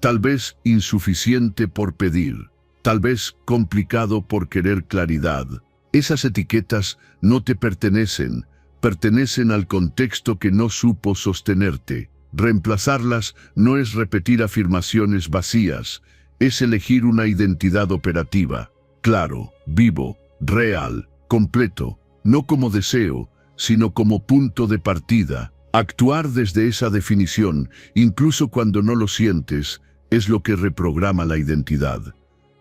tal vez insuficiente por pedir, tal vez complicado por querer claridad. Esas etiquetas no te pertenecen, pertenecen al contexto que no supo sostenerte. Reemplazarlas no es repetir afirmaciones vacías, es elegir una identidad operativa, claro, vivo, real, completo, no como deseo, sino como punto de partida. Actuar desde esa definición, incluso cuando no lo sientes, es lo que reprograma la identidad.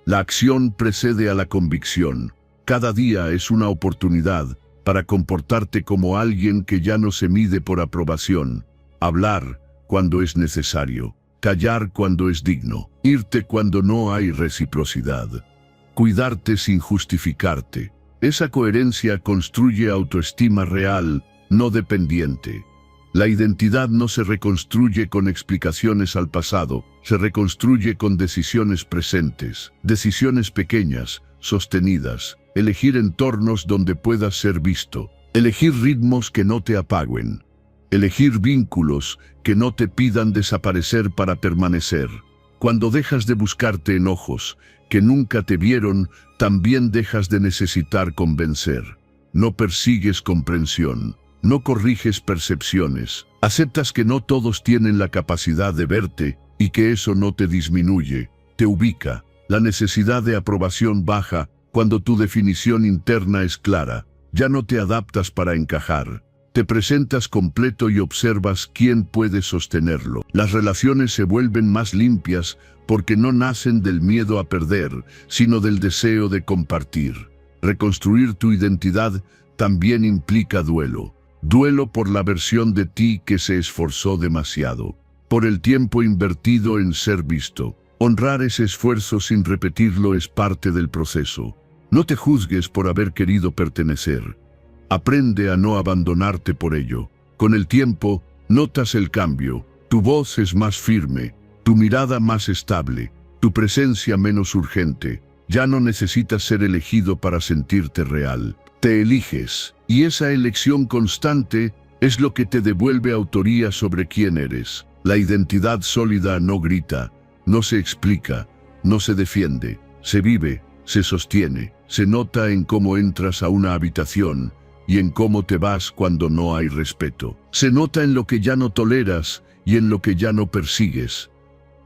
La acción precede a la convicción. Cada día es una oportunidad para comportarte como alguien que ya no se mide por aprobación. Hablar cuando es necesario, callar cuando es digno, irte cuando no hay reciprocidad. Cuidarte sin justificarte. Esa coherencia construye autoestima real, no dependiente. La identidad no se reconstruye con explicaciones al pasado, se reconstruye con decisiones presentes, decisiones pequeñas, sostenidas, elegir entornos donde puedas ser visto, elegir ritmos que no te apaguen, elegir vínculos que no te pidan desaparecer para permanecer. Cuando dejas de buscarte en ojos que nunca te vieron, también dejas de necesitar convencer. No persigues comprensión. No corriges percepciones, aceptas que no todos tienen la capacidad de verte y que eso no te disminuye, te ubica. La necesidad de aprobación baja cuando tu definición interna es clara. Ya no te adaptas para encajar, te presentas completo y observas quién puede sostenerlo. Las relaciones se vuelven más limpias porque no nacen del miedo a perder, sino del deseo de compartir. Reconstruir tu identidad también implica duelo. Duelo por la versión de ti que se esforzó demasiado, por el tiempo invertido en ser visto. Honrar ese esfuerzo sin repetirlo es parte del proceso. No te juzgues por haber querido pertenecer. Aprende a no abandonarte por ello. Con el tiempo, notas el cambio. Tu voz es más firme, tu mirada más estable, tu presencia menos urgente. Ya no necesitas ser elegido para sentirte real. Te eliges, y esa elección constante es lo que te devuelve autoría sobre quién eres. La identidad sólida no grita, no se explica, no se defiende, se vive, se sostiene, se nota en cómo entras a una habitación y en cómo te vas cuando no hay respeto. Se nota en lo que ya no toleras y en lo que ya no persigues.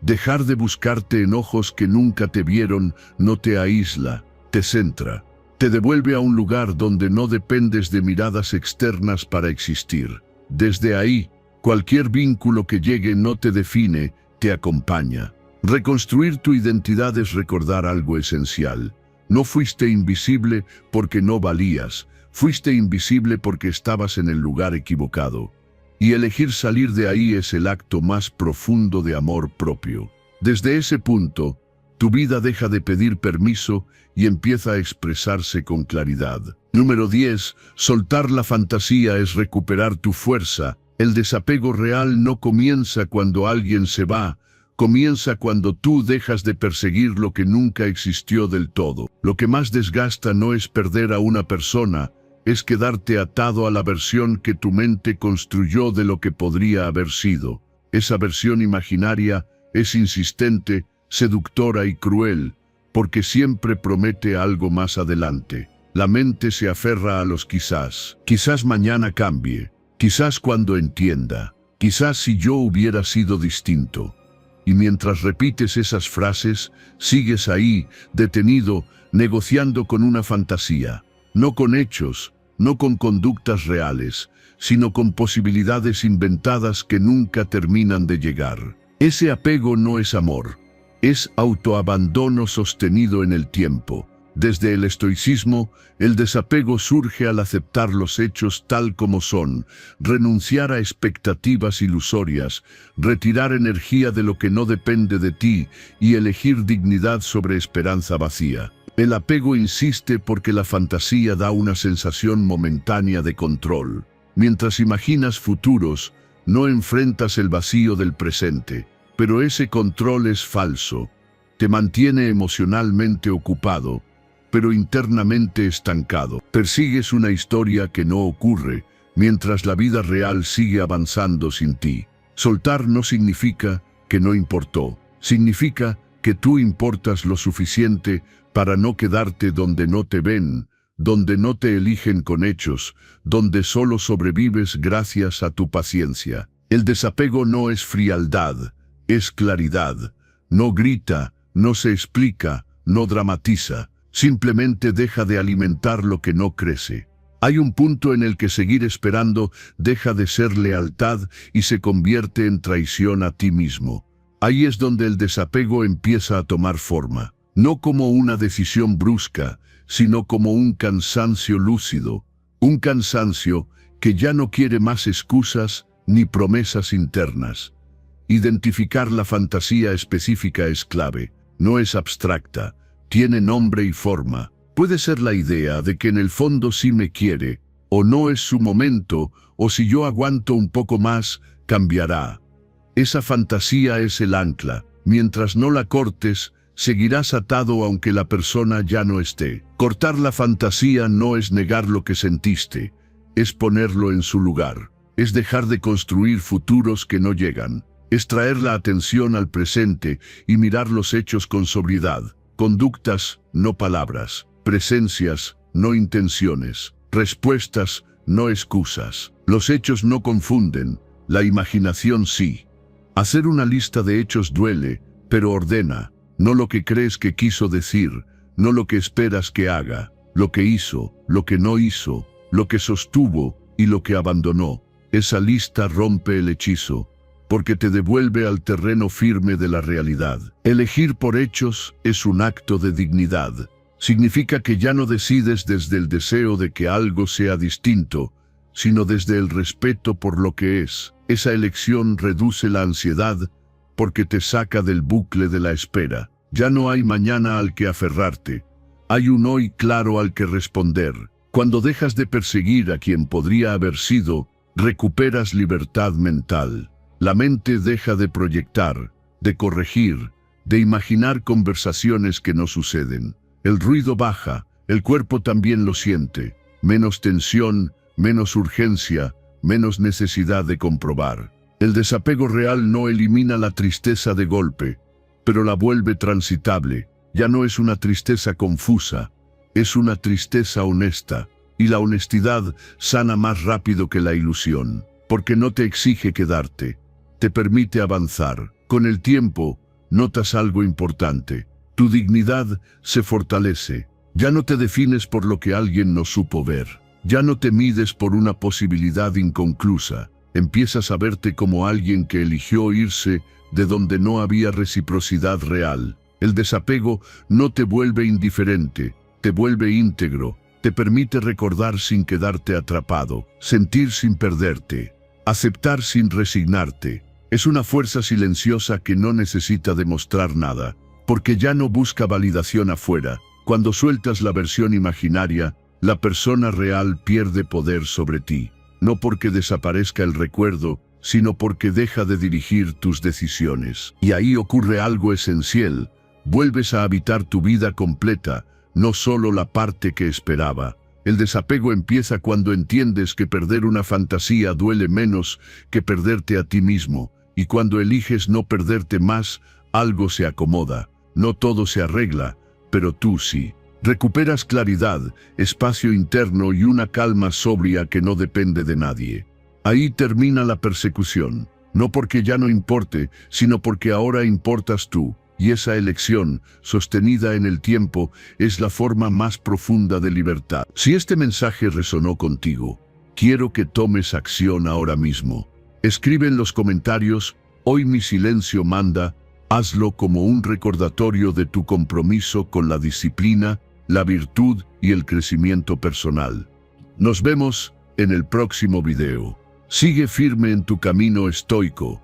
Dejar de buscarte en ojos que nunca te vieron no te aísla, te centra. Te devuelve a un lugar donde no dependes de miradas externas para existir. Desde ahí, cualquier vínculo que llegue no te define, te acompaña. Reconstruir tu identidad es recordar algo esencial. No fuiste invisible porque no valías, fuiste invisible porque estabas en el lugar equivocado. Y elegir salir de ahí es el acto más profundo de amor propio. Desde ese punto, tu vida deja de pedir permiso y empieza a expresarse con claridad. Número 10. Soltar la fantasía es recuperar tu fuerza. El desapego real no comienza cuando alguien se va, comienza cuando tú dejas de perseguir lo que nunca existió del todo. Lo que más desgasta no es perder a una persona, es quedarte atado a la versión que tu mente construyó de lo que podría haber sido. Esa versión imaginaria es insistente, seductora y cruel, porque siempre promete algo más adelante. La mente se aferra a los quizás. Quizás mañana cambie, quizás cuando entienda, quizás si yo hubiera sido distinto. Y mientras repites esas frases, sigues ahí, detenido, negociando con una fantasía. No con hechos, no con conductas reales, sino con posibilidades inventadas que nunca terminan de llegar. Ese apego no es amor, es autoabandono sostenido en el tiempo. Desde el estoicismo, el desapego surge al aceptar los hechos tal como son, renunciar a expectativas ilusorias, retirar energía de lo que no depende de ti y elegir dignidad sobre esperanza vacía. El apego insiste porque la fantasía da una sensación momentánea de control. Mientras imaginas futuros, no enfrentas el vacío del presente. Pero ese control es falso. Te mantiene emocionalmente ocupado, pero internamente estancado. Persigues una historia que no ocurre, mientras la vida real sigue avanzando sin ti. Soltar no significa que no importó. Significa que tú importas lo suficiente para no quedarte donde no te ven, donde no te eligen con hechos, donde solo sobrevives gracias a tu paciencia. El desapego no es frialdad, es claridad. No grita, no se explica, no dramatiza. Simplemente deja de alimentar lo que no crece. Hay un punto en el que seguir esperando deja de ser lealtad y se convierte en traición a ti mismo. Ahí es donde el desapego empieza a tomar forma, no como una decisión brusca, sino como un cansancio lúcido, un cansancio que ya no quiere más excusas ni promesas internas. Identificar la fantasía específica es clave, no es abstracta, tiene nombre y forma. Puede ser la idea de que en el fondo sí me quiere, o no es su momento, o si yo aguanto un poco más, cambiará. Esa fantasía es el ancla. Mientras no la cortes, seguirás atado aunque la persona ya no esté. Cortar la fantasía no es negar lo que sentiste, es ponerlo en su lugar. Es dejar de construir futuros que no llegan. Es traer la atención al presente y mirar los hechos con sobriedad. Conductas, no palabras. Presencias, no intenciones. Respuestas, no excusas. Los hechos no confunden, la imaginación sí. Hacer una lista de hechos duele, pero ordena. No lo que crees que quiso decir, no lo que esperas que haga. Lo que hizo, lo que no hizo, lo que sostuvo y lo que abandonó. Esa lista rompe el hechizo, porque te devuelve al terreno firme de la realidad. Elegir por hechos es un acto de dignidad. Significa que ya no decides desde el deseo de que algo sea distinto, sino desde el respeto por lo que es. Esa elección reduce la ansiedad porque te saca del bucle de la espera. Ya no hay mañana al que aferrarte. Hay un hoy claro al que responder. Cuando dejas de perseguir a quien podría haber sido, recuperas libertad mental. La mente deja de proyectar, de corregir, de imaginar conversaciones que no suceden. El ruido baja, el cuerpo también lo siente. Menos tensión, menos urgencia, menos necesidad de comprobar. El desapego real no elimina la tristeza de golpe, pero la vuelve transitable. Ya no es una tristeza confusa, es una tristeza honesta. Y la honestidad sana más rápido que la ilusión, porque no te exige quedarte, te permite avanzar. Con el tiempo, notas algo importante. Tu dignidad se fortalece. Ya no te defines por lo que alguien no supo ver. Ya no te mides por una posibilidad inconclusa. Empiezas a verte como alguien que eligió irse de donde no había reciprocidad real. El desapego no te vuelve indiferente, te vuelve íntegro. Te permite recordar sin quedarte atrapado, sentir sin perderte, aceptar sin resignarte. Es una fuerza silenciosa que no necesita demostrar nada, porque ya no busca validación afuera. Cuando sueltas la versión imaginaria, la persona real pierde poder sobre ti. No porque desaparezca el recuerdo, sino porque deja de dirigir tus decisiones. Y ahí ocurre algo esencial. Vuelves a habitar tu vida completa, no solo la parte que esperaba. El desapego empieza cuando entiendes que perder una fantasía duele menos que perderte a ti mismo, y cuando eliges no perderte más, algo se acomoda. No todo se arregla, pero tú sí. Recuperas claridad, espacio interno y una calma sobria que no depende de nadie. Ahí termina la persecución, no porque ya no importe, sino porque ahora importas tú. Y esa elección, sostenida en el tiempo, es la forma más profunda de libertad. Si este mensaje resonó contigo, quiero que tomes acción ahora mismo. Escribe en los comentarios, hoy mi silencio manda, hazlo como un recordatorio de tu compromiso con la disciplina, la virtud y el crecimiento personal. Nos vemos en el próximo video. Sigue firme en tu camino estoico.